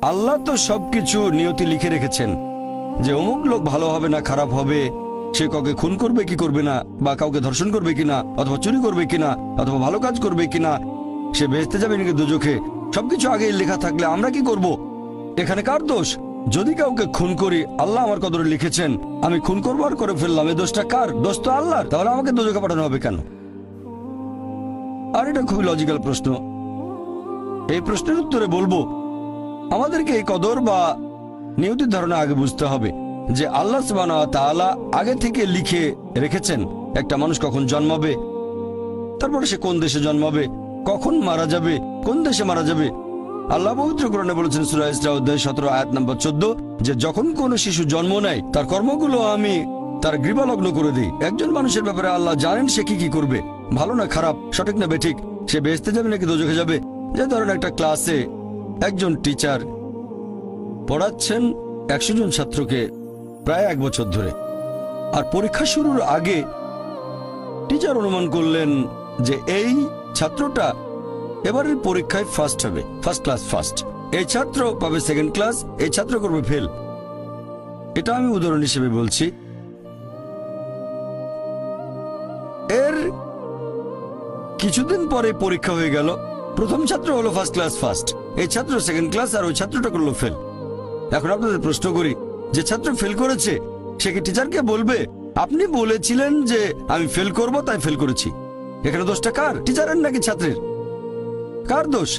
আল্লাহ তো সবকিছু নিয়তি লিখে রেখেছেন যে অমুক লোক ভালো হবে না খারাপ হবে, সে কাউকে খুন করবে কি করবে না, বা কাউকে ধর্ষণ করবে কিনা, অথবা চুরি করবে কিনা, অথবা ভালো কাজ করবে কিনা, সে বেহেশতে যাবে নাকি দোজখে, সবকিছু আগেই লেখা থাকলে আমরা কি করব? এখানে কার দোষ? যদি কাউকে খুন করি, আল্লাহ আমার কদরে লিখেছেন, আমি খুন করবো আর করে ফেললাম, এই দোষটা কার? দোষ তো আল্লাহর। তাহলে আমাকে দোজখে পাঠানো হবে কেন? আর এটা খুবই লজিক্যাল প্রশ্ন। এই প্রশ্নের উত্তরে বলবো, আমাদেরকে এই কদর বা নিয়তির ধারণা আগে বুঝতে হবে যে আল্লাহ সুবহানাহু ওয়া তাআলা আগে থেকে লিখে রেখেছেন একটা মানুষ কখন জন্মাবে, তারপরে সে কোন দেশে জন্মাবে, কখন মারা যাবে, কোন দেশে মারা যাবে। আল্লাহ পবিত্র কোরআনে বলেছেন সূরা ইসরা অধ্যায় 17 আয়াত নম্বর 14 যে যখন কোনো শিশু জন্ম নেয় তার কর্মগুলো আমি তার গ্রীবালগ্ন করে দিই। একজন মানুষের ব্যাপারে আল্লাহ জানেন সে কি কি করবে, ভালো না খারাপ, সঠিক না বেঠিক, সে বেহেশতে যাবে নাকি দোজখে যাবে। যে ধরেন একটা ক্লাসে একজন টিচার পড়াচ্ছেন 100 জন ছাত্রকে প্রায় 1 বছর ধরে, আর পরীক্ষা শুরুর আগে টিচার অনুমান করলেন যে এই ছাত্রটা এবারের পরীক্ষায় ফার্স্ট হবে, ফার্স্ট ক্লাস ফার্স্ট, এই ছাত্র পাবে সেকেন্ড ক্লাস, এই ছাত্র করবে ফেল। এটা আমি উদাহরণ হিসেবে বলছি। এর কিছুদিন পরে পরীক্ষা হয়ে গেল, প্রথম ছাত্র হলো ফার্স্ট ক্লাস ফার্স্ট, এই ছাত্র সেকেন্ড ক্লাস, আর ওই ছাত্রটা করলো ফেল। এখন আপনাদের প্রশ্ন করি, যে ছাত্র ফেল করেছে সে কি টিচারকে বলবে আপনি বলেছিলেন যে আমি ফেল করব তাই ফেল করেছি? এখানে দোষটা কার? টিচারের নাকি ছাত্রের? কার দোষ?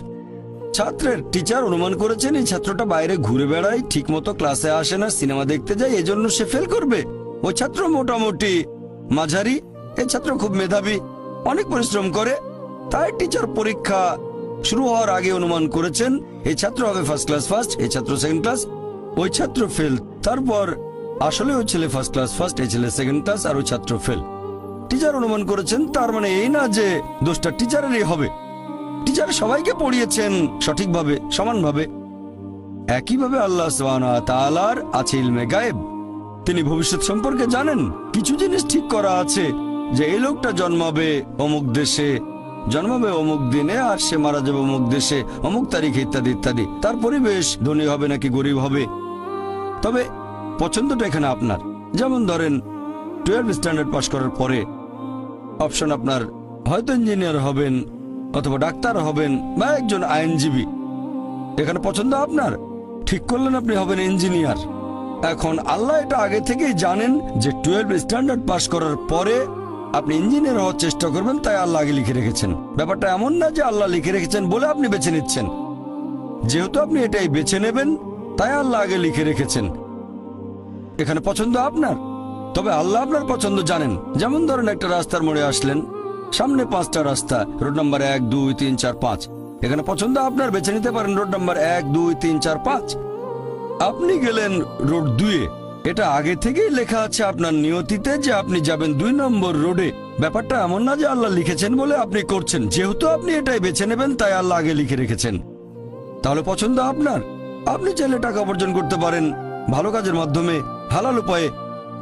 ছাত্রের। টিচার অনুমান করেছেন এই ছাত্রটা বাইরে ঘুরে বেড়ায়, ঠিক মতো ক্লাসে আসে না, সিনেমা দেখতে যায়, এজন্য সে ফেল করবে। ওই ছাত্র মোটামুটি মাঝারি, এই ছাত্র খুব মেধাবী, অনেক পরিশ্রম করে, তাই টিচার পরীক্ষা শুরু হওয়ার আগে অনুমান করেছেন এই ছাত্র হবে ফার্স্ট ক্লাস ফার্স্ট, এই ছাত্র সেকেন্ড ক্লাস, ওই ছাত্র ফেল। তারপর আসলে ওই ছেলে ফার্স্ট ক্লাস ফার্স্ট, এই ছেলে সেকেন্ড ক্লাস, আর ওই ছাত্র ফেল। টিচার অনুমান করেছেন, তার মানে এই না যে দোষটা টিচারেরই হবে। টিচার সবাইকে পড়িয়েছেন সঠিকভাবে, সমানভাবে। একইভাবে আল্লাহ সুবহানাহু ওয়া তাআলার আছে ইলমে গায়েব, তিনি ভবিষ্যৎ সম্পর্কে জানেন। কিছু জিনিস ঠিক করা আছে যে এই লোকটা জন্মাবে অমুক দেশে, জন্মাবে অমুক দিনে, আর সে মারা যাবে অমুক দেশে অমুক তারিখে, ইত্যাদি ইত্যাদি। তার পরিবেশ ধনী হবে নাকি গরিব হবে, তবে পছন্দটা এখানে আপনার। যেমন ধরেন 12 স্ট্যান্ডার্ড পাশ করার পরে অপশন আপনার হয়তো ইঞ্জিনিয়ার হবেন, অথবা ডাক্তার হবেন, বা একজন আইনজীবী। এখানে পছন্দ আপনার, ঠিক করলেন আপনি হবেন ইঞ্জিনিয়ার। এখন আল্লাহ এটা আগে থেকেই জানেন যে 12 স্ট্যান্ডার্ড পাশ করার পরে আপনি ইঞ্জিনিয়ার হওয়ার চেষ্টা করবেন, তাই আল্লাহ আগে লিখে রেখেছেন। ব্যাপারটা এমন না যে আল্লাহ লিখে রেখেছেন বলে আপনি বেছে নিচ্ছেন। যেহেতু আপনি এটাই বেছে নেবেন, তাই আল্লাহ আগে লিখে রেখেছেন। এখানে পছন্দ আপনার, তবে আল্লাহ আপনার পছন্দ জানেন। যেমন ধরেন একটা রাস্তার মোড়ে আসলেন, সামনে 5টা রাস্তা, রোড নাম্বার 1, 2, 3, 4, 5। এখানে পছন্দ আপনার, বেছে নিতে পারেন রোড নাম্বার 1, 2, 3, 4, 5। আপনি গেলেন রোড 2-এ, এটা আগে থেকেই লেখা আছে আপনার নিয়তিতে যে আপনি যাবেন 2 নম্বর রোডে। ব্যাপারটা এমন না যে আল্লাহ লিখেছেন বলে আপনি করছেন, যেহেতু আপনি এটাই বেছে নেবেন তাই আল্লাহ আগে লিখে রেখেছেন। তাহলে পছন্দ আপনার। আপনি চাইলে টাকা উপার্জন করতে পারেন ভালো কাজের মাধ্যমে, হালাল উপায়ে,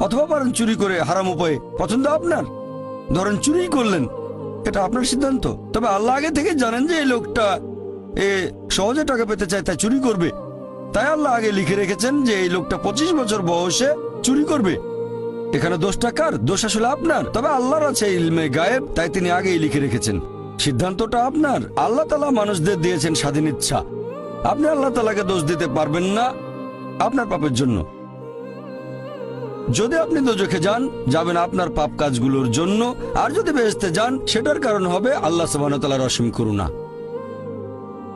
অথবা পারেন চুরি করে হারাম উপায়ে। পছন্দ আপনার। ধরেন চুরি করলেন, এটা আপনার সিদ্ধান্ত, তবে আল্লাহ আগে থেকে জানেন যে এই লোকটা সহজে টাকা পেতে চায় তাই চুরি করবে, তাই আল্লাহ আগে লিখে রেখেছেন যে এই লোকটা 25 বছর বয়সে চুরি করবে। এখানে দোষটা কার? দোষ আসলে আপনার, তবে আল্লাহর আছে ইলমে গায়েব, তাই তিনি আগেই লিখে রেখেছেন। সিদ্ধান্তটা আপনার। আল্লাহ তাআলা মানুষদের দিয়েছেন স্বাধীন ইচ্ছা, আপনি আল্লাহ তাআলাকে দোষ দিতে পারবেন না আপনার পাপের জন্য। যদি আপনি দোজখে যান, যাবেন আপনার পাপ কাজগুলোর জন্য, আর যদি বেহেশতে যান সেটার কারণ হবে আল্লাহ সুবহানাহু ওয়া তাআলার অসীম করুণা।